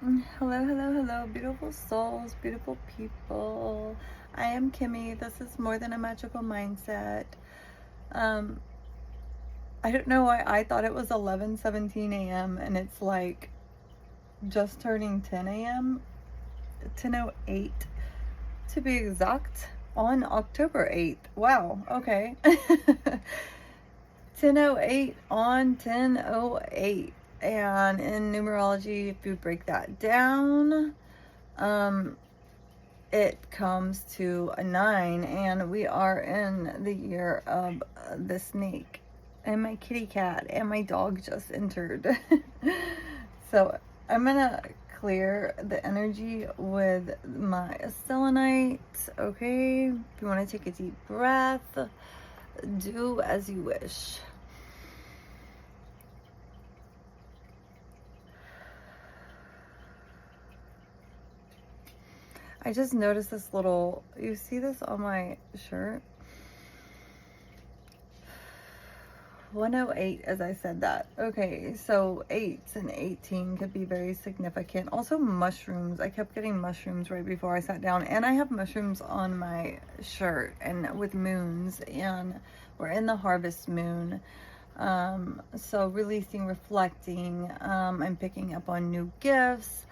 Hello, hello, hello, beautiful souls, beautiful people. I am Kimmy. This is More Than a Magical Mindset. Um, I don't know why I thought it was 11:17 a.m. and it's like just turning 10 a.m. 10:08 to be exact on October 8th. Wow, okay. 10:08 on 10:08. And in numerology, if you break that down, it comes to a 9, and we are in the year of the snake. And my kitty cat and my dog just entered. So I'm gonna clear the energy with my selenite. Okay, if you want to take a deep breath, do as you wish. I just noticed this little, you see this on my shirt? 108 as I said that. Okay, so 8s and 18 could be very significant. Also mushrooms. I kept getting mushrooms right before I sat down. And I have mushrooms on my shirt and with moons. And we're in the harvest moon. So releasing, reflecting. I'm picking up on new gifts.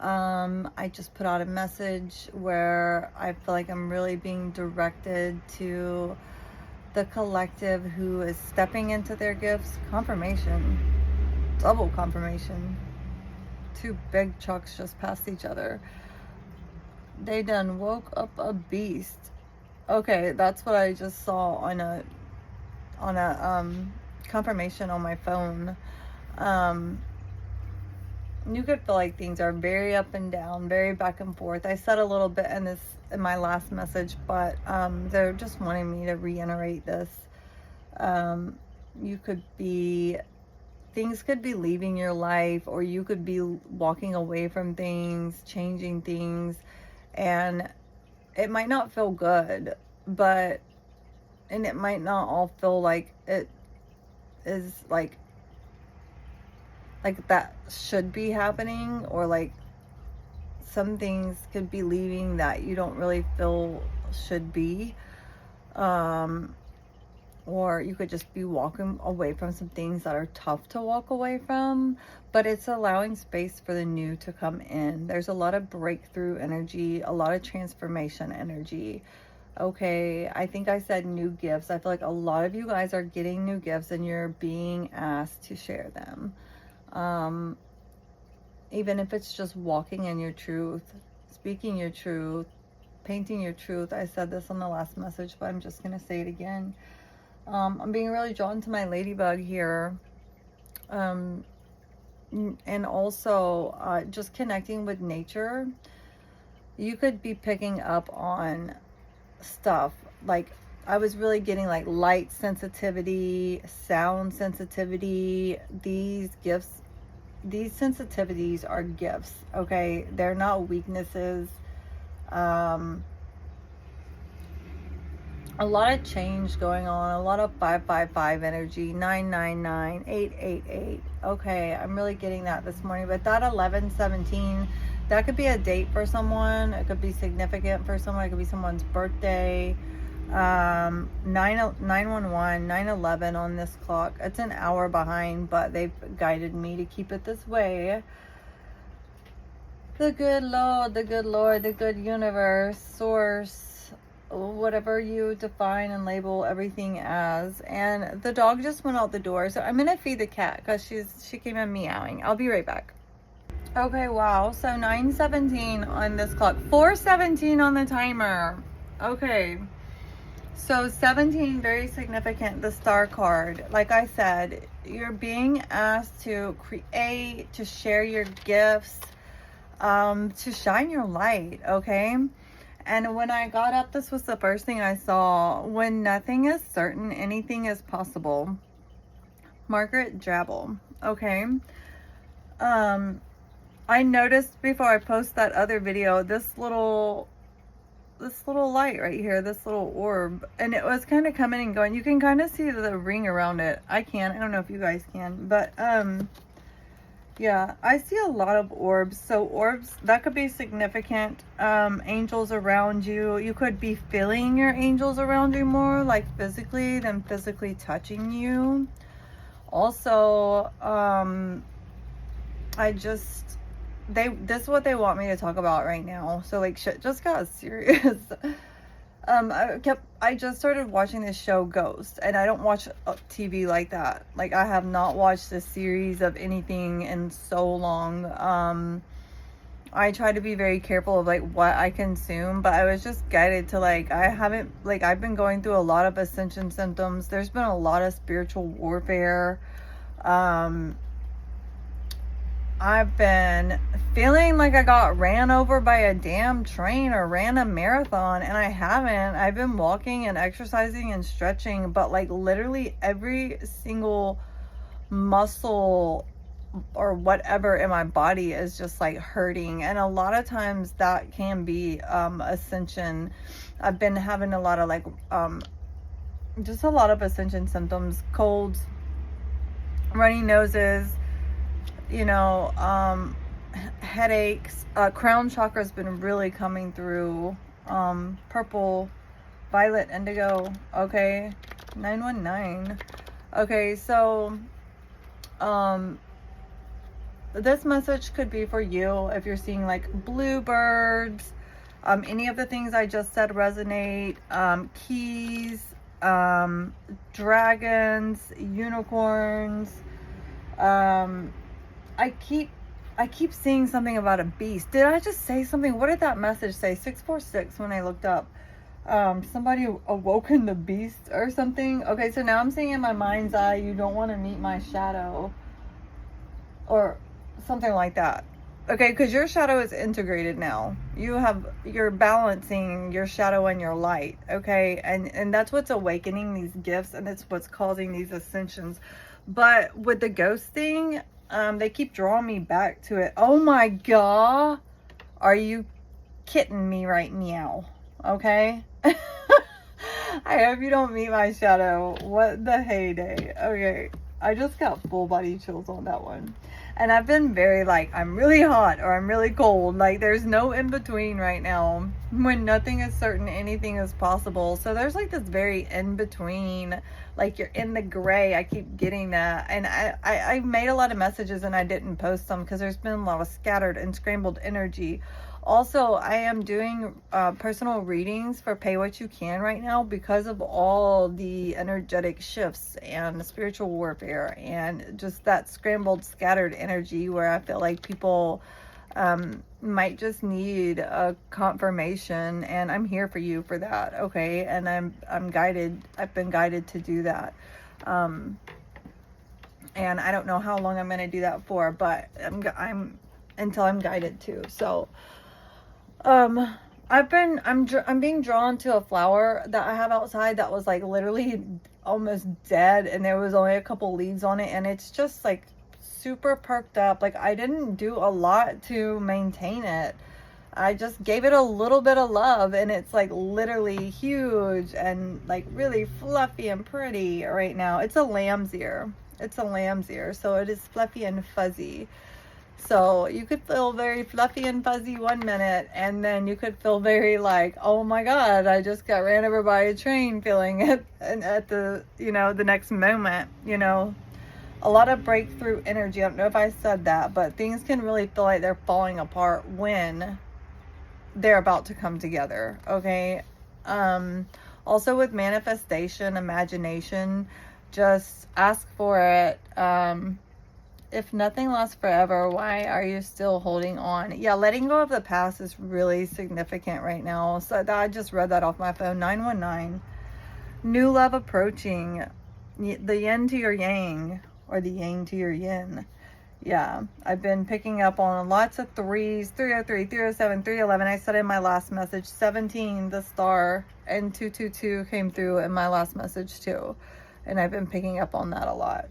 I just put out a message where I feel like I'm really being directed to the collective who is stepping into their gifts. Confirmation, double confirmation. Two big trucks just passed each other. They done woke up a beast. Okay, that's what I just saw on a confirmation on my phone. You could feel like things are very up and down, very back and forth. I said a little bit in my last message, but they're just wanting me to reiterate this. You could be, things could be leaving your life, or you could be walking away from things, changing things, and it might not feel good, and it might not all feel like it is like that should be happening, or like some things could be leaving that you don't really feel should be, or you could just be walking away from some things that are tough to walk away from, but it's allowing space for the new to come in. There's a lot of breakthrough energy, a lot of transformation energy. Okay, I think I said new gifts. I feel like a lot of you guys are getting new gifts and you're being asked to share them. Even if it's just walking in your truth, speaking your truth, painting your truth. I said this on the last message, but I'm just going to say it again. I'm being really drawn to my ladybug here. And also just connecting with nature. You could be picking up on stuff. Like, I was really getting like light sensitivity, sound sensitivity. These sensitivities are gifts, okay? They're not weaknesses. A lot of change going on, a lot of 555 energy, 999, 888. Okay, I'm really getting that this morning. But that 1117, that could be a date for someone. It could be significant for someone. It could be someone's birthday. 911, 911 on this clock. It's an hour behind, but they've guided me to keep it this way. The good Lord, the good Lord, the good universe, source, whatever you define and label everything as. And the dog just went out the door, so I'm gonna feed the cat because she came in meowing. I'll be right back. Okay, wow. So 9:17 on this clock, 4:17 on the timer. Okay. So 17, very significant, the star card. Like I said, you're being asked to create, to share your gifts, to shine your light, okay? And when I got up, this was the first thing I saw. When nothing is certain, anything is possible. Margaret Drabble, okay? I noticed before I post that other video, this little light right here, this little orb, and it was kind of coming and going. You can kind of see the ring around it. I don't know if you guys can, but Yeah, I see a lot of orbs. So orbs, that could be significant. Angels around you. You could be feeling your angels around you more, like physically, than physically touching you. Also, this is what they want me to talk about right now. So like shit just got serious. I just started watching this show Ghost, and I don't watch TV like that. Like, I have not watched a series of anything in so long. I try to be very careful of like what I consume, but I was just guided to like, I've been going through a lot of ascension symptoms. There's been a lot of spiritual warfare. I've been feeling like I got ran over by a damn train or ran a marathon, and I haven't. I've been walking and exercising and stretching, but like literally every single muscle or whatever in my body is just like hurting. And a lot of times that can be ascension. I've been having a lot of like just a lot of ascension symptoms, colds, runny noses, headaches. Crown chakra has been really coming through. Purple, violet, indigo. Okay, 919. Okay, so this message could be for you if you're seeing like bluebirds. Any of the things I just said resonate. Keys, dragons, unicorns. I keep seeing something about a beast. Did I just say something? What did that message say? 646 when I looked up. Somebody awoken the beast or something. Okay, so now I'm seeing in my mind's eye, you don't want to meet my shadow. Or something like that. Okay, because your shadow is integrated now. You're balancing your shadow and your light. Okay, and that's what's awakening these gifts, and it's what's causing these ascensions. But with the ghost thing, they keep drawing me back to it. Oh my god. Are you kidding me right now? Okay. I hope you don't meet my shadow. What the heyday. Okay. I just got full body chills on that one. And I've been very like, I'm really hot or I'm really cold. Like, there's no in between right now. When nothing is certain, anything is possible. So there's like this very in between. Like, you're in the gray. I keep getting that. And I made a lot of messages and I didn't post them because there's been a lot of scattered and scrambled energy. Also, I am doing personal readings for Pay What You Can right now because of all the energetic shifts and spiritual warfare and just that scrambled, scattered energy where I feel like people might just need a confirmation, and I'm here for you for that. Okay, and I'm guided. I've been guided to do that. And I don't know how long I'm going to do that for, but I'm until I'm guided to. So I'm being drawn to a flower that I have outside that was like literally almost dead, and there was only a couple leaves on it, and it's just like super perked up. Like, I didn't do a lot to maintain it. I just gave it a little bit of love, and it's like literally huge and like really fluffy and pretty right now. It's a lamb's ear. It's a lamb's ear, so it is fluffy and fuzzy. So you could feel very fluffy and fuzzy one minute, and then you could feel very like, oh my god, I just got ran over by a train feeling it, and at the the next moment. A lot of breakthrough energy. I don't know if I said that, but things can really feel like they're falling apart when they're about to come together. Okay. Also with manifestation, imagination, just ask for it. If nothing lasts forever, why are you still holding on? Yeah, letting go of the past is really significant right now. So I just read that off my phone. 919. New love approaching. The yin to your yang, or the yang to your yin. Yeah, I've been picking up on lots of threes. 303, 307, 311. I said in my last message, 17, the star, and 222 came through in my last message too. And I've been picking up on that a lot.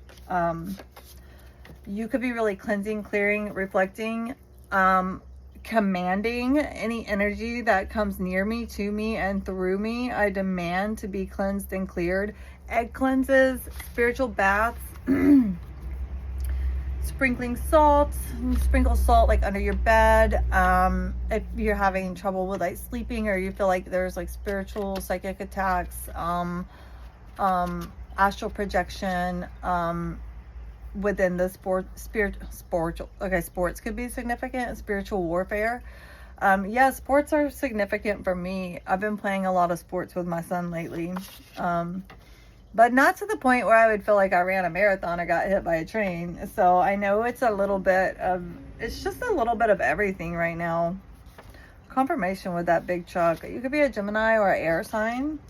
You could be really cleansing, clearing, reflecting, commanding any energy that comes near me, to me, and through me. I demand to be cleansed and cleared. Egg cleanses, spiritual baths, sprinkling salt. Sprinkle salt like under your bed. If you're having trouble with like sleeping, or you feel like there's like spiritual psychic attacks, astral projection, within the sports could be significant. Spiritual warfare. Yeah, sports are significant for me. I've been playing a lot of sports with my son lately. But not to the point where I would feel like I ran a marathon or got hit by a train. So I know it's just a little bit of everything right now. Confirmation with that big truck. You could be a Gemini or an air sign.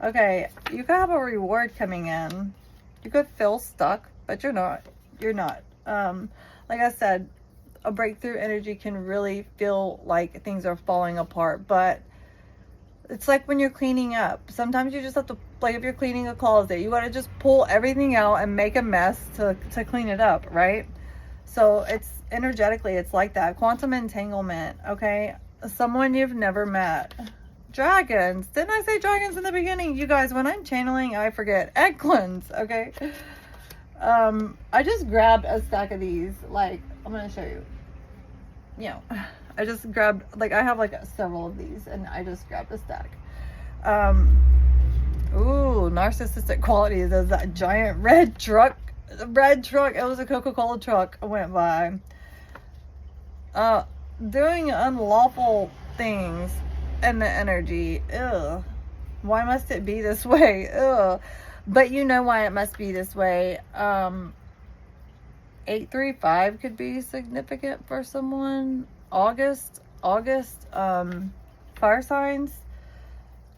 Okay, you could have a reward coming in. You could feel stuck, but you're not. You're not. Like I said, a breakthrough energy can really feel like things are falling apart, but it's like when you're cleaning up. Sometimes you just have to, like if you're cleaning a closet, you got to just pull everything out and make a mess to clean it up, right? So it's energetically, it's like that. Quantum entanglement, okay? Someone you've never met. Dragons. Didn't I say dragons in the beginning? You guys, when I'm channeling, I forget. Eggplants, okay? I just grabbed a stack of these. Like, I'm going to show you. You know, I just grabbed, like, I have like several of these, and I just grabbed a stack. Ooh, narcissistic qualities. There's that giant red truck. It was a Coca-Cola truck went by. Doing unlawful things in the energy. Ugh. Why must it be this way? Ugh. But you know why it must be this way. 835 could be significant for someone. August, fire signs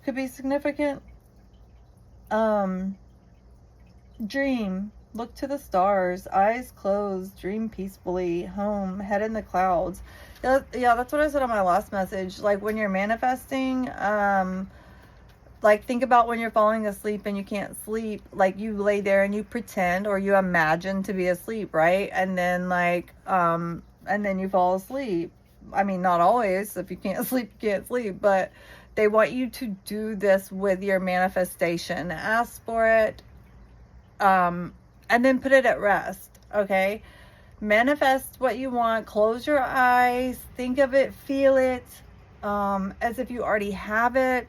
could be significant. Dream, look to the stars, eyes closed, dream peacefully, home, head in the clouds. Yeah, that's what I said on my last message. Like when you're manifesting, like think about when you're falling asleep and you can't sleep, like you lay there and you pretend or you imagine to be asleep, right? And then and then you fall asleep. I mean, not always. If you can't sleep, you can't sleep, but they want you to do this with your manifestation. Ask for it, and then put it at rest, okay? Manifest what you want. Close your eyes. Think of it. Feel it as if you already have it.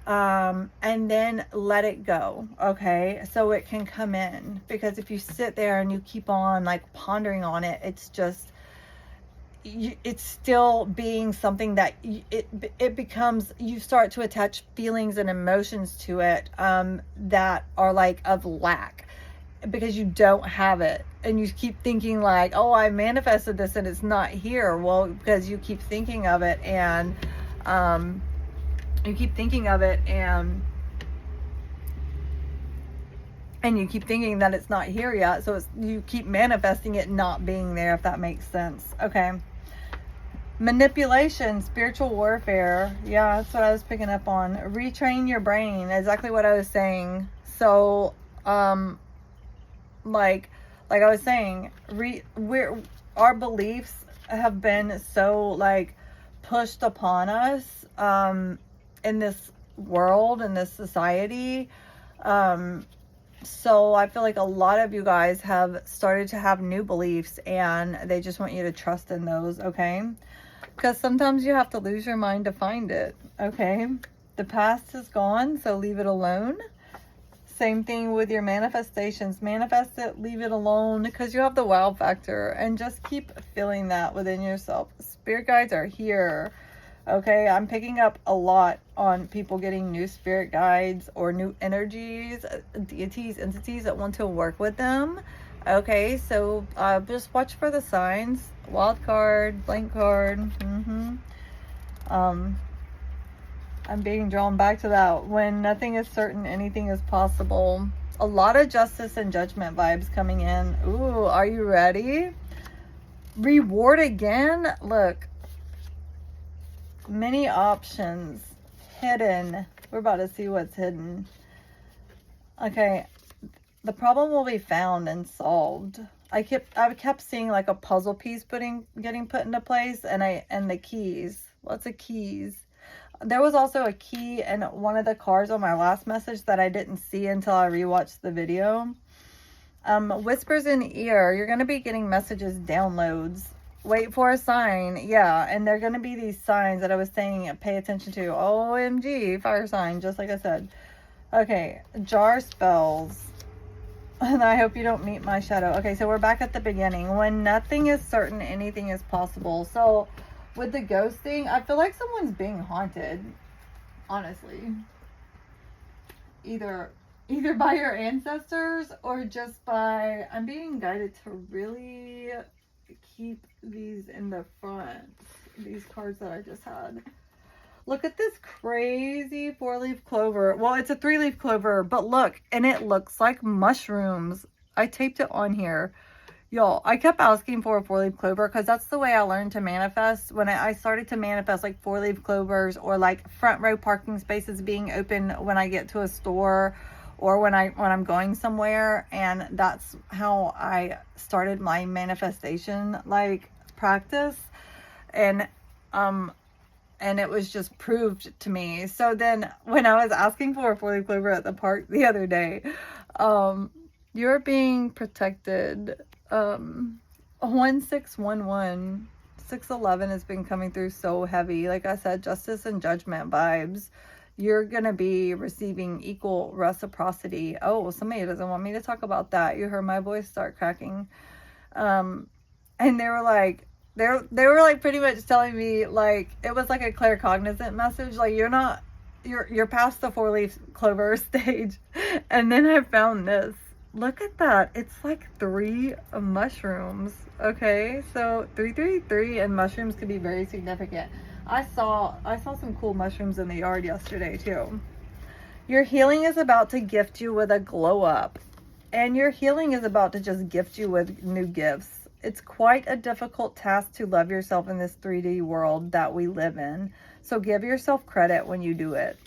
And then let it go, okay? So it can come in. Because if you sit there and you keep on like pondering on it, it's just, it's still being something that it becomes, you start to attach feelings and emotions to it that are like of lack, because you don't have it, and you keep thinking like, oh, I manifested this and it's not here. Well, because you keep thinking of it, and you keep thinking of it, and you keep thinking that it's not here yet, so you keep manifesting it not being there, if that makes sense. Okay. Manipulation, spiritual warfare. Yeah, that's what I was picking up on. Retrain your brain. Exactly what I was saying. So, like I was saying, our beliefs have been so like pushed upon us in this world, in this society. So I feel like a lot of you guys have started to have new beliefs, and they just want you to trust in those, okay? Because sometimes you have to lose your mind to find it, okay? The past is gone, so leave it alone. Same thing with your manifestations. Manifest it, leave it alone, because you have the wow factor, and just keep feeling that within yourself. Spirit guides are here, okay? I'm picking up a lot on people getting new spirit guides or new energies, deities, entities that want to work with them. Okay, so just watch for the signs. Wild card, blank card. I'm being drawn back to that. When nothing is certain, anything is possible. A lot of justice and judgment vibes coming in. Ooh, are you ready? Reward again. Look. Many options. Hidden. We're about to see what's hidden. Okay. The problem will be found and solved. I kept seeing like a puzzle piece getting put into place, and the keys. Lots of keys. There was also a key in one of the cards on my last message that I didn't see until I rewatched the video. Whispers in ear. You're going to be getting messages, downloads. Wait for a sign. Yeah, and they're going to be these signs that I was saying pay attention to. OMG, fire sign, just like I said. Okay, jar spells. And I hope you don't meet my shadow. Okay, so we're back at the beginning. When nothing is certain, anything is possible. So with the ghosting, I feel like someone's being haunted, honestly. Either by your ancestors or just by, I'm being guided to really keep these in the front, these cards that I just had. Look at this crazy 4-leaf clover. Well, it's a 3-leaf clover, but look, and it looks like mushrooms. I taped it on here. Y'all, I kept asking for a 4-leaf clover because that's the way I learned to manifest. When I started to manifest like 4-leaf clovers or like front row parking spaces being open when I get to a store or when I'm going somewhere. And that's how I started my manifestation like practice. And it was just proved to me. So then when I was asking for a 4-leaf clover at the park the other day, you're being protected. 1611, 611 has been coming through so heavy. Like I said, justice and judgment vibes. You're going to be receiving equal reciprocity. Oh, somebody doesn't want me to talk about that. You heard my voice start cracking. And they were like, they were like pretty much telling me like it was like a claircognizant message, like you're past the 4-leaf clover stage. And then I found this. Look at that. It's like 3 mushrooms. Okay, so 333 and mushrooms could be very significant. I saw some cool mushrooms in the yard yesterday too. Your healing is about to gift you with a glow up, and your healing is about to just gift you with new gifts. It's quite a difficult task to love yourself in this 3D world that we live in, so give yourself credit when you do it.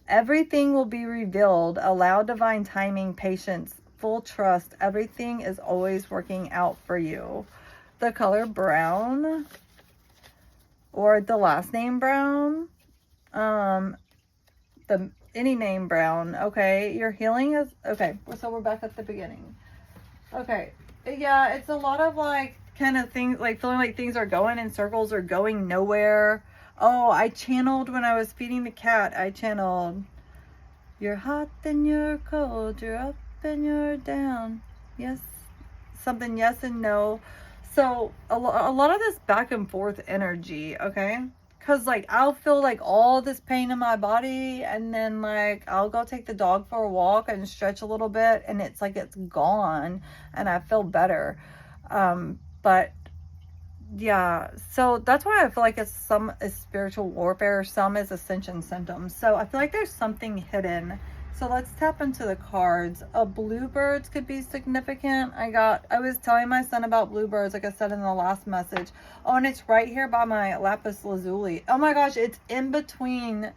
Everything will be revealed. Allow divine timing, patience, full trust. Everything is always working out for you. The color brown or the last name Brown, any name Brown. Okay, your healing is okay. So we're back at the beginning. Okay. Yeah, it's a lot of like kind of things, like feeling like things are going in circles or going nowhere. Oh, I channeled when I was feeding the cat. I channeled, you're hot, then you're cold, you're up and you're down. Yes, something yes and no. So a lot of this back and forth energy, okay? Because like I'll feel like all this pain in my body, and then like I'll go take the dog for a walk and stretch a little bit, and it's like it's gone and I feel better. But yeah, so that's why I feel like it's some is spiritual warfare, some is ascension symptoms. So I feel like there's something hidden. So let's tap into the cards. Bluebirds could be significant. I was telling my son about bluebirds, like I said in the last message. Oh, and it's right here by my lapis lazuli. Oh my gosh, it's in between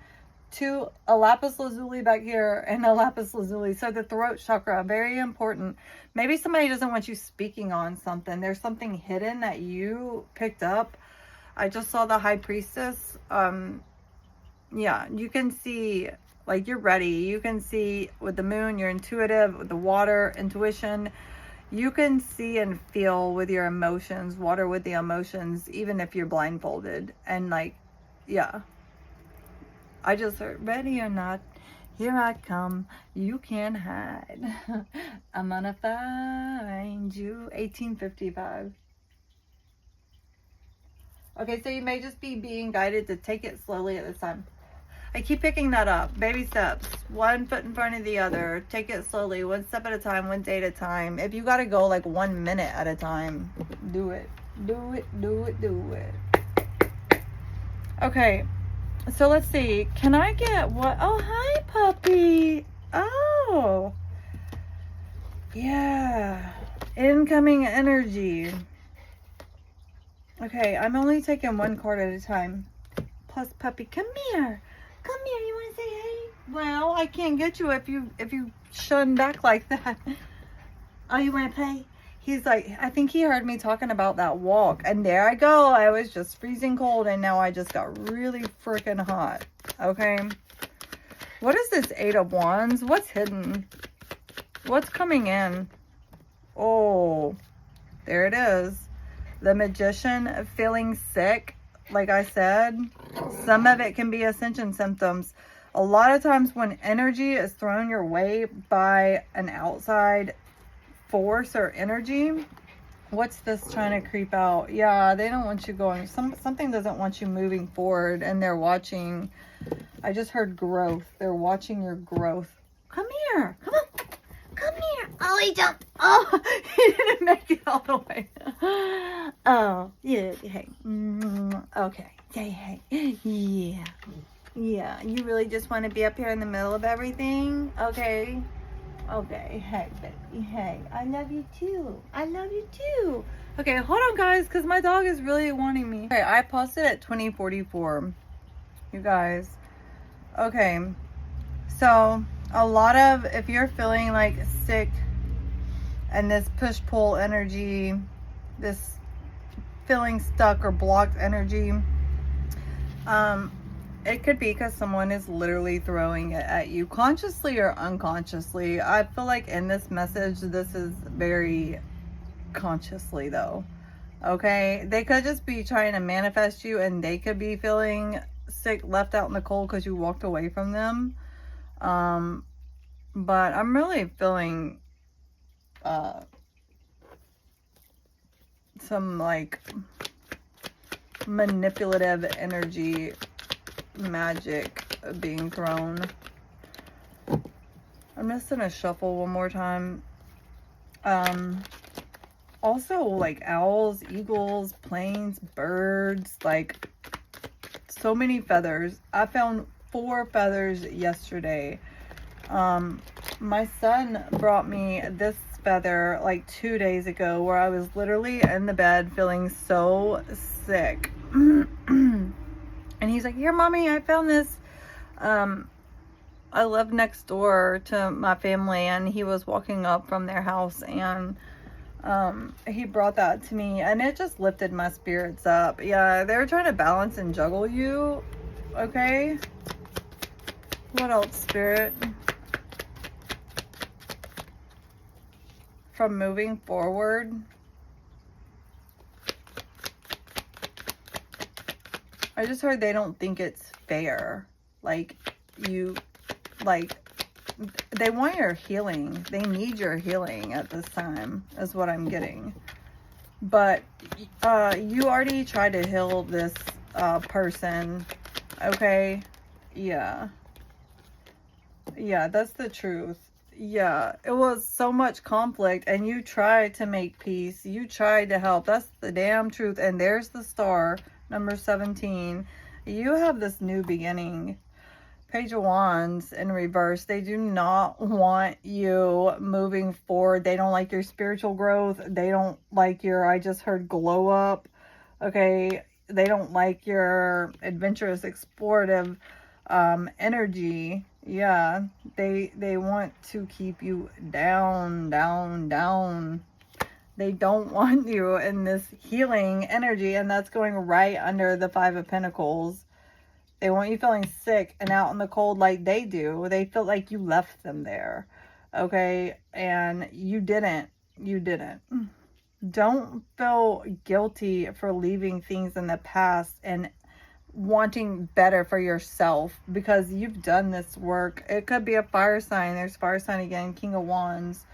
a lapis lazuli back here and a lapis lazuli. So the throat chakra, very important. Maybe somebody doesn't want you speaking on something. There's something hidden that you picked up. I just saw the high priestess. Yeah, you can see like you're ready. You can see with the moon, you're intuitive. With the water, intuition. You can see and feel with your emotions, water with the emotions, even if you're blindfolded. And like, yeah. I just heard, ready or not, here I come, you can't hide. I'm gonna find you. 1855. Okay, so you may just be being guided to take it slowly at this time. I keep picking that up. Baby steps. 1 foot in front of the other. Take it slowly. 1 step at a time. 1 day at a time. If you got to go like 1 minute at a time, do it. Do it. Do it. Do it. Okay. So let's see. Can I get what? Oh, hi, puppy. Oh. Yeah. Incoming energy. Okay. I'm only taking 1 card at a time. Plus, puppy, come here. Come here, you want to say hey? Well, I can't get you if you shun back like that. Oh, you want to play? He's like, I think he heard me talking about that walk. And there I go. I was just freezing cold, and now I just got really freaking hot. Okay. What is this 8 of Wands? What's hidden? What's coming in? Oh, there it is. The Magician, feeling sick. Like I said, some of it can be ascension symptoms. A lot of times when energy is thrown your way by an outside force or energy, what's this trying to creep out? Yeah, they don't want you going. Something doesn't want you moving forward, and they're watching. I just heard growth. They're watching your growth. Come here. Come on. Come here. Oh, he jumped. Oh, he didn't make it all the way. Oh, yeah. Hey. Okay. Hey. Yeah. Yeah. You really just want to be up here in the middle of everything? Okay. Okay. Hey, baby. Hey. I love you too. I love you too. Okay, hold on, guys, because my dog is really wanting me. Okay, I paused it at 2044. You guys. Okay. So, a lot of, if you're feeling like sick and this push-pull energy, this feeling stuck or blocked energy, it could be because someone is literally throwing it at you, consciously or unconsciously. I feel like in this message, this is very consciously though. Okay, they could just be trying to manifest you, and they could be feeling sick, left out in the cold because you walked away from them. But I'm really feeling some like manipulative energy, magic being thrown. I'm just gonna shuffle one more time. Also, like owls, eagles, planes, birds, like so many feathers. I found 4 feathers yesterday. My son brought me this feather like 2 days ago, where I was literally in the bed feeling so sick. And he's like, here, mommy, I found this. I live next door to my family, and he was walking up from their house, and he brought that to me, and it just lifted my spirits up. Yeah, they're trying to balance and juggle you. Okay. What else, Spirit? From moving forward. I just heard they don't think it's fair. Like, they want your healing. They need your healing at this time, is what I'm getting. But you already tried to heal this person. Okay? Yeah. Yeah, that's the truth. Yeah, it was so much conflict, and you tried to make peace. You tried to help. That's the damn truth. And there's the star, number 17. You have this new beginning. Page of Wands in reverse. They do not want you moving forward. They don't like your spiritual growth. They don't like your, I just heard, glow up. Okay? They don't like your adventurous, explorative energy. Yeah, they want to keep you down. They don't want you in this healing energy, and that's going right under the 5 of Pentacles. They want you feeling sick and out in the cold like they do. They feel like you left them there. Okay, and you didn't. Don't feel guilty for leaving things in the past and wanting better for yourself, because you've done this work. It could be a fire sign. There's fire sign again. King of Wands.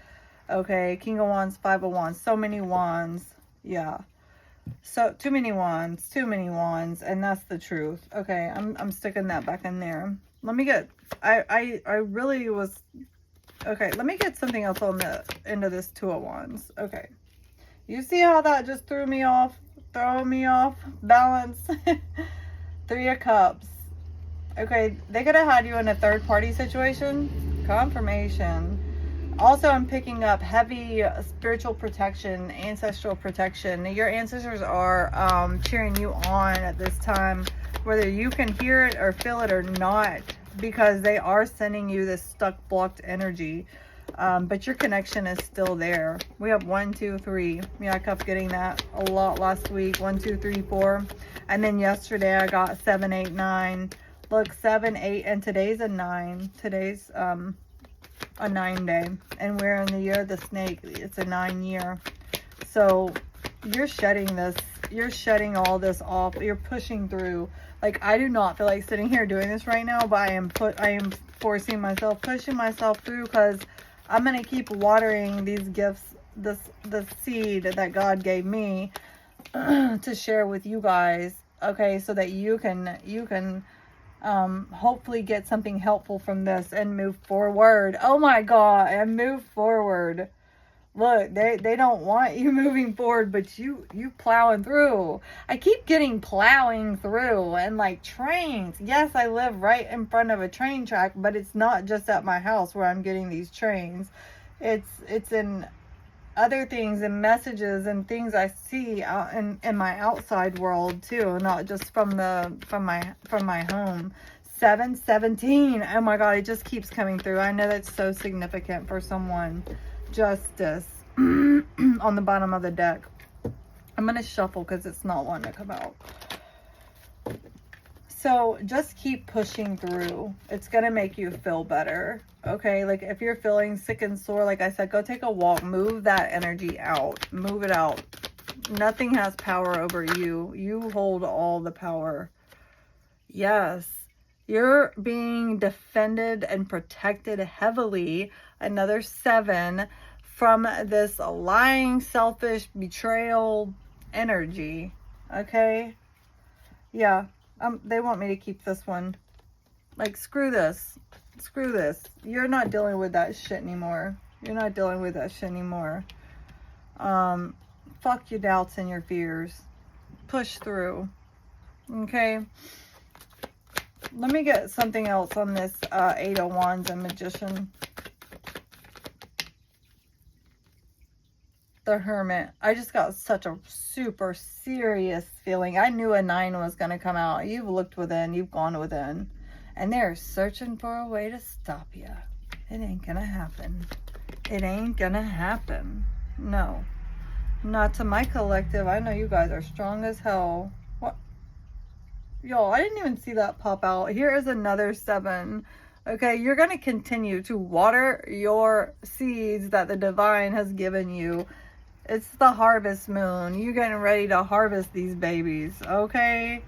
Okay, King of Wands, 5 of Wands. So many wands. Yeah. So too many wands, and that's the truth. Okay, I'm sticking that back in there. Let me get, I really was, okay, let me get something else on the end of this 2 of Wands. Okay. You see how that just threw me off? Balance. 3 of Cups. Okay, they could have had you in a third party situation. Confirmation. Also, I'm picking up heavy spiritual protection, ancestral protection. Your ancestors are cheering you on at this time, whether you can hear it or feel it or not, because they are sending you this stuck, blocked energy. But your connection is still there. We have 1, 2, 3. Yeah, I kept getting that a lot last week. 1, 2, 3, 4. And then yesterday I got 7, 8, 9. Look, 7, 8, and today's a 9. Today's a 9-day. And we're in the year of the snake. It's a 9-year. So you're shedding this. You're shedding all this off. You're pushing through. Like, I do not feel like sitting here doing this right now, but I am forcing myself, pushing myself through, because I'm going to keep watering these gifts, the seed that God gave me to share with you guys. Okay, so that you can hopefully get something helpful from this and move forward. Oh my God, and move forward. Look, they don't want you moving forward, but you plowing through. I keep getting plowing through, and like trains. Yes, I live right in front of a train track, but it's not just at my house where I'm getting these trains. It's in other things and messages and things I see out in my outside world too, not just from my home. 717. Oh my God, it just keeps coming through. I know that's so significant for someone. Justice on the bottom of the deck. I'm gonna shuffle because it's not wanting to come out. So just keep pushing through. It's gonna make you feel better. Okay, like if you're feeling sick and sore, like I said, go take a walk. Move that energy out. Move it out. Nothing has power over you. You hold all the power. Yes. You're being defended and protected heavily. Another 7 from this lying, selfish, betrayal energy. Okay? Yeah. They want me to keep this one. Like, screw this. Screw this. You're not dealing with that shit anymore. You're not dealing with that shit anymore. Fuck your doubts and your fears. Push through. Okay? Let me get something else on this 8 of Wands and Magician. The Hermit. I just got such a super serious feeling. I knew a 9 was going to come out. You've looked within. You've gone within. And they're searching for a way to stop you. It ain't going to happen. It ain't going to happen. No. Not to my collective. I know you guys are strong as hell. What? Y'all, I didn't even see that pop out. Here is another 7. Okay, you're going to continue to water your seeds that the divine has given you. It's the harvest moon. You're getting ready to harvest these babies, okay?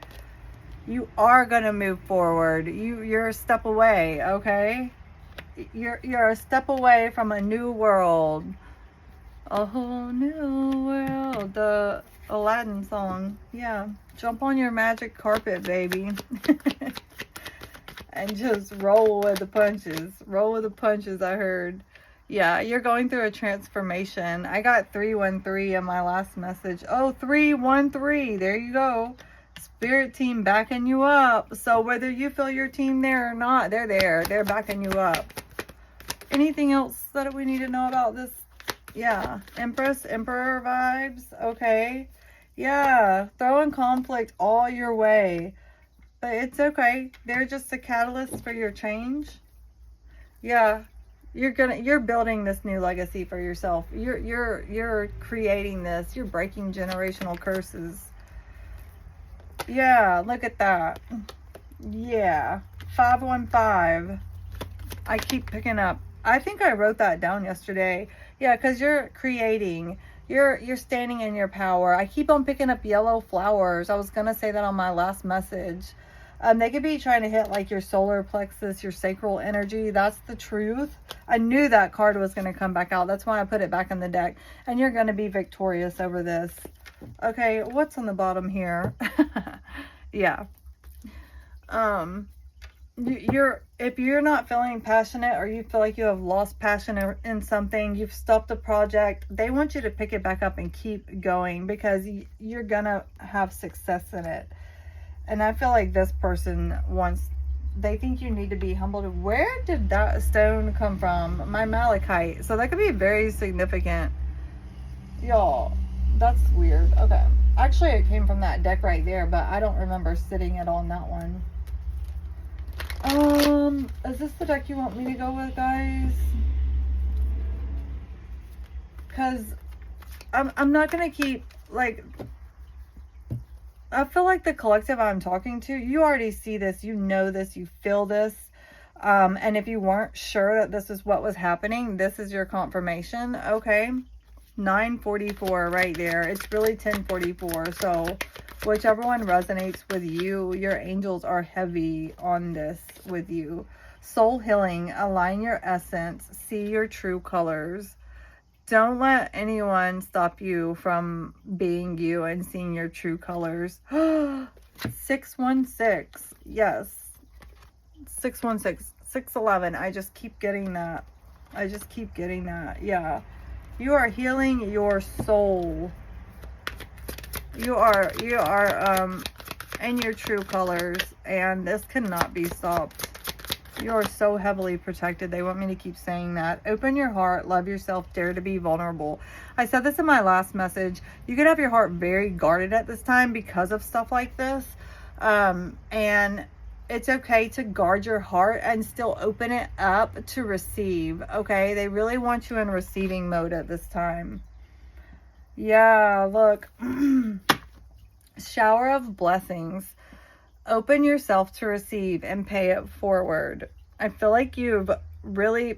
You are going to move forward. You're a step away, okay? You're a step away from a new world. A whole new world. The Aladdin song. Yeah. Jump on your magic carpet, baby. And just roll with the punches. Roll with the punches, I heard. Yeah, you're going through a transformation. I got 313 in my last message. Oh, 313. There you go. Spirit team backing you up. So whether you feel your team there or not, they're there. They're backing you up. Anything else that we need to know about this? Yeah. Empress, Emperor vibes. Okay. Yeah. Throwing conflict all your way. But it's okay. They're just a catalyst for your change. Yeah. You're building this new legacy for yourself. You're creating this. You're breaking generational curses. Yeah, look at that. Yeah. 515. I keep picking up. I think I wrote that down yesterday. Yeah, because you're creating. You're standing in your power. I keep on picking up yellow flowers. I was going to say that on my last message. They could be trying to hit like your solar plexus, your sacral energy. That's the truth. I knew that card was going to come back out. That's why I put it back in the deck. And you're going to be victorious over this. Okay, what's on the bottom here? Yeah. If you're not feeling passionate, or you feel like you have lost passion in something, you've stopped a project, they want you to pick it back up and keep going, because you're gonna have success in it. And I feel like this person they think you need to be humbled. Where did that stone come from? My malachite. So that could be very significant. Y'all, that's weird. Okay. Actually, it came from that deck right there, but I don't remember sitting it on that one. Is this the deck you want me to go with, guys? Because I'm not going to keep, like, I feel like the collective I'm talking to, you already see this, you know this, you feel this. And if you weren't sure that this is what was happening, this is your confirmation. Okay. 944 right there. It's really 1044. So whichever one resonates with you, your angels are heavy on this with you. Soul healing, align your essence, see your true colors. Don't let anyone stop you from being you and seeing your true colors. 616. Yes. 616. 611. I just keep getting that. I just keep getting that. Yeah. You are healing your soul. You are in your true colors, and this cannot be stopped. You are so heavily protected. They want me to keep saying that. Open your heart, love yourself, dare to be vulnerable. I said this in my last message. You could have your heart very guarded at this time because of stuff like this. And it's okay to guard your heart and still open it up to receive. Okay, they really want you in receiving mode at this time. Yeah, look. Shower of blessings. Open yourself to receive and pay it forward. I feel like you've been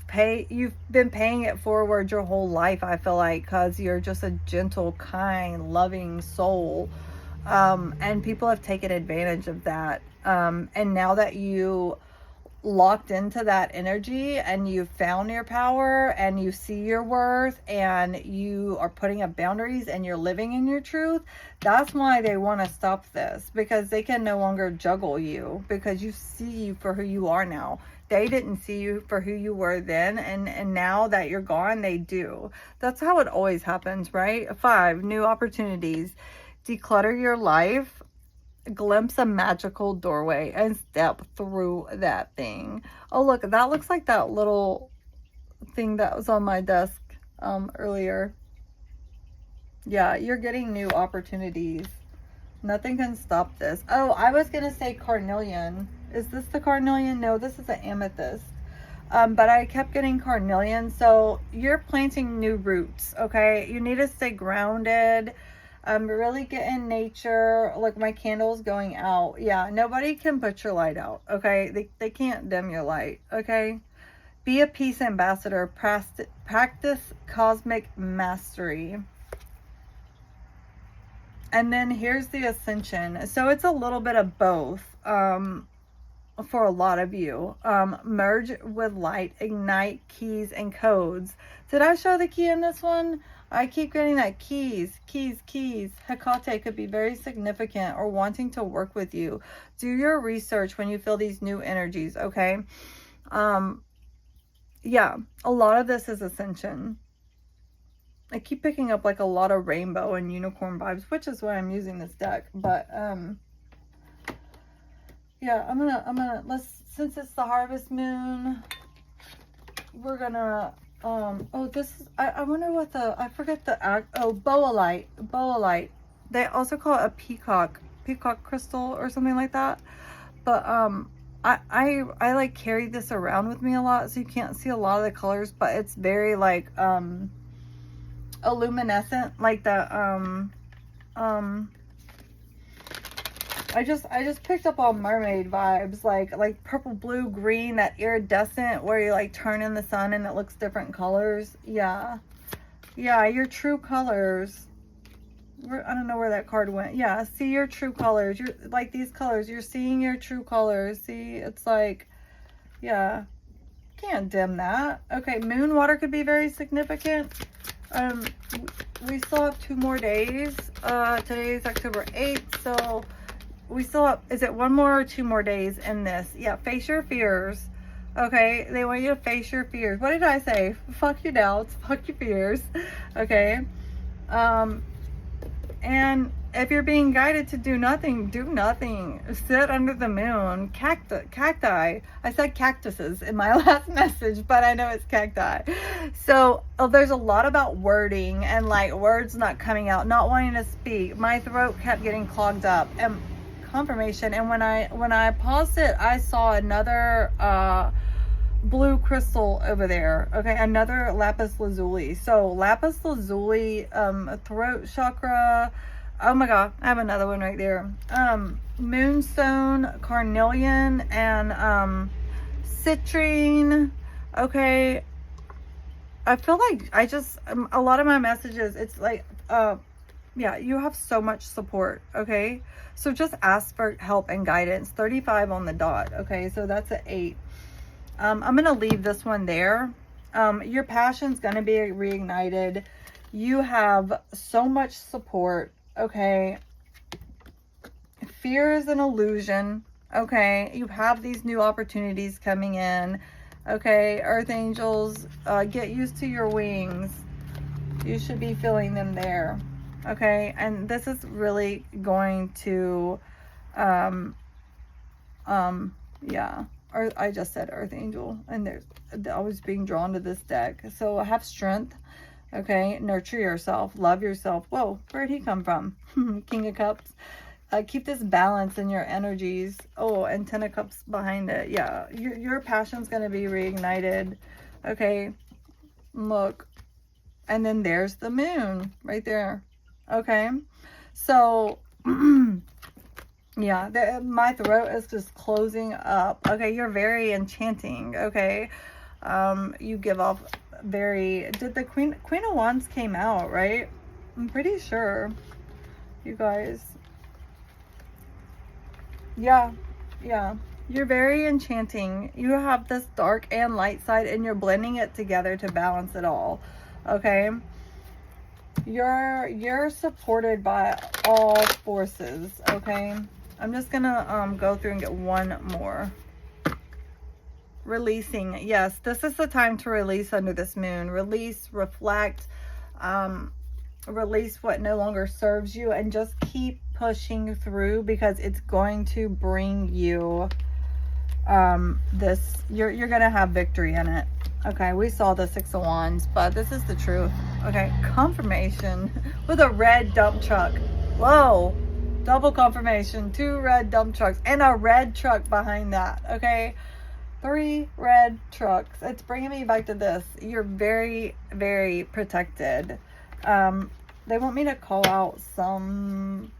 paying it forward your whole life. I feel like, because you're just a gentle, kind, loving soul. And people have taken advantage of that. And now that you locked into that energy and you found your power and you see your worth and you are putting up boundaries and you're living in your truth, that's why they want to stop this, because they can no longer juggle you, because you see you for who you are now. They didn't see you for who you were then, and now that you're gone, they do. That's how it always happens, right? 5, new opportunities. Declutter your life. Glimpse a magical doorway and step through that thing. Oh, look, that looks like that little thing that was on my desk earlier. Yeah, you're getting new opportunities. Nothing can stop this. Oh, I was gonna say carnelian. Is this the carnelian? No, this is an amethyst. But I kept getting carnelian. So you're planting new roots, okay? You need to stay grounded. Really get in nature. Look, my candle's going out. Yeah, nobody can put your light out, okay? They can't dim your light, okay? Be a peace ambassador. Practice cosmic mastery. And then here's the ascension. So it's a little bit of both for a lot of you. Merge with light, ignite keys and codes. Did I show the key in this one? I keep getting that keys. Hecate could be very significant or wanting to work with you. Do your research when you feel these new energies, okay? Yeah, a lot of this is ascension. I keep picking up like a lot of rainbow and unicorn vibes, which is why I'm using this deck. But yeah, I'm gonna since it's the harvest moon, we're gonna oh, this is, I wonder what I forget boalite. They also call it a peacock crystal or something like that. But I like carry this around with me a lot, so you can't see a lot of the colors, but it's very like luminescent, like the I just picked up all mermaid vibes, like purple, blue, green, that iridescent where you like turn in the sun and it looks different colors. Yeah, your true colors. I don't know where that card went. Yeah, see your true colors. You're like these colors. You're seeing your true colors. See, it's like, yeah, can't dim that. Okay, moon water could be very significant. We still have 2 more days. Today is October 8th, so we still have, is it 1 more or 2 more days in this? Yeah, face your fears. Okay, they want you to face your fears. What did I say? Fuck your doubts, fuck your fears. Okay. And if you're being guided to do nothing, do nothing. Sit under the moon. Cacti. I said cactuses in my last message, but I know it's cacti. So there's a lot about wording and like words not coming out, not wanting to speak. My throat kept getting clogged up. And confirmation. And when I paused it, I saw another blue crystal over there. Okay, another lapis lazuli. So lapis lazuli, throat chakra. Oh my god, I have another one right there. Moonstone, carnelian, and citrine. Okay, I feel like a lot of my messages, it's like, yeah, you have so much support. Okay, so just ask for help and guidance. 35 on the dot. Okay, so that's an 8. I'm gonna leave this one there. Your passion's gonna be reignited. You have so much support. Okay, fear is an illusion. Okay, you have these new opportunities coming in. Okay, earth angels, get used to your wings. You should be feeling them there. Okay, and this is really going to yeah, or I just said earth angel, and there's always being drawn to this deck. So have strength. Okay, nurture yourself, love yourself. Whoa, where'd he come from? King of Cups. Keep this balance in your energies. Oh, and 10 of Cups behind it. Yeah, your passion's going to be reignited. Okay, look. And then there's the moon right there. Okay, so yeah, my throat is just closing up. Okay, you're very enchanting. Okay, you give off very, did the Queen of Wands came out, right? I'm pretty sure, you guys. Yeah, you're very enchanting. You have this dark and light side, and you're blending it together to balance it all. Okay, you're supported by all forces. Okay, I'm just gonna go through and get one more. Releasing. Yes, this is the time to release under this moon. Release, reflect, release what no longer serves you, and just keep pushing through, because it's going to bring you this, you're gonna have victory in it. Okay, we saw the 6 of Wands, but this is the truth. Okay, confirmation with a red dump truck. Whoa, double confirmation. 2 red dump trucks and a red truck behind that. Okay, 3 red trucks. It's bringing me back to this. You're very, very protected. They want me to call out some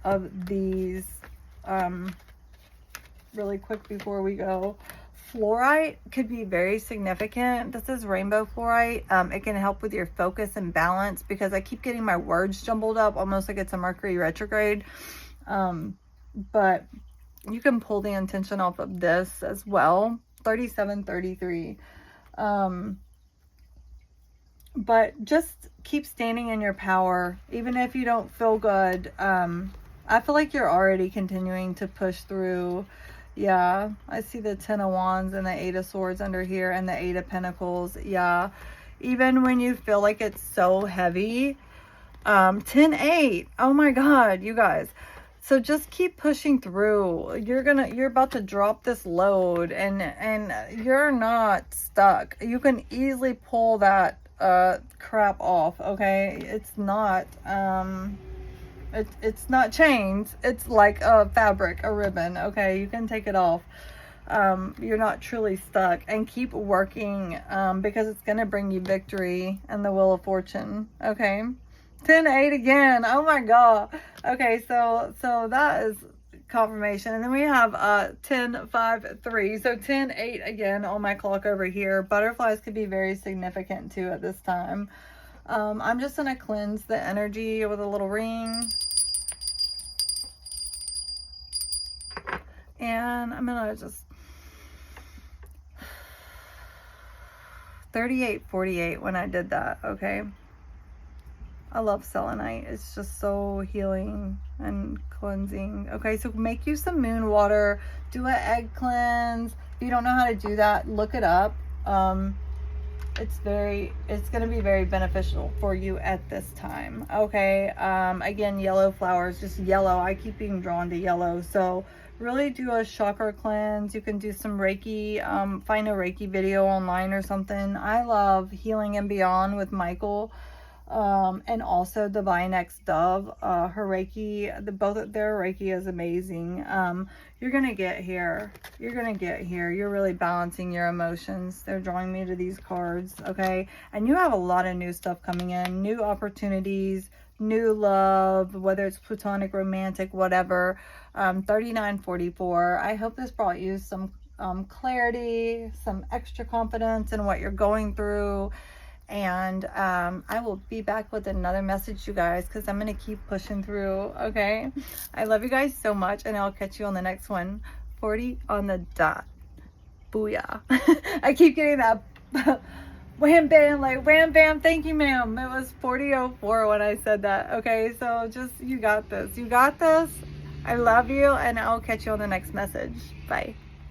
of these really quick before we go. Fluorite could be very significant. This is rainbow fluorite. It can help with your focus and balance, because I keep getting my words jumbled up, almost like it's a Mercury retrograde. But you can pull the intention off of this as well. 3733. But just keep standing in your power, even if you don't feel good. I feel like you're already continuing to push through. Yeah, I see the 10 of Wands and the 8 of Swords under here, and the 8 of Pentacles. Yeah, even when you feel like it's so heavy. 10-8. Oh my God, you guys. So just keep pushing through. You're about to drop this load, and you're not stuck. You can easily pull that crap off. Okay, it's not it's not chains. It's like a fabric, a ribbon. Okay, you can take it off. You're not truly stuck, and keep working, because it's going to bring you victory and the Wheel of Fortune. Okay, 10-8 again. Oh my God. Okay, so that is confirmation. And then we have 10-5-3. So 10-8 again on my clock over here. Butterflies could be very significant too at this time. I'm just going to cleanse the energy with a little ring. And I'm going to just 38-48 when I did that. Okay. I love selenite. It's just so healing and cleansing. Okay, so make you some moon water. Do an egg cleanse. If you don't know how to do that, look it up. It's going to be very beneficial for you at this time. Okay, again, yellow flowers, just yellow. I keep being drawn to yellow. So really do a chakra cleanse. You can do some Reiki. Find a Reiki video online or something. I love Healing and Beyond with Michael. And also Divine X Dove, her Reiki, their Reiki is amazing. You're gonna get here. You're really balancing your emotions. They're drawing me to these cards. Okay, and you have a lot of new stuff coming in, new opportunities, new love, whether it's platonic, romantic, whatever. 39-44. I hope this brought you some clarity, some extra confidence in what you're going through. And I will be back with another message, you guys, because I'm going to keep pushing through. Okay. I love you guys so much, and I'll catch you on the next one. 40 on the dot. Booyah. I keep getting that wham bam, like wham bam, thank you ma'am. It was 40:04 when I said that. Okay, so just, you got this. You got this. I love you, and I'll catch you on the next message. Bye.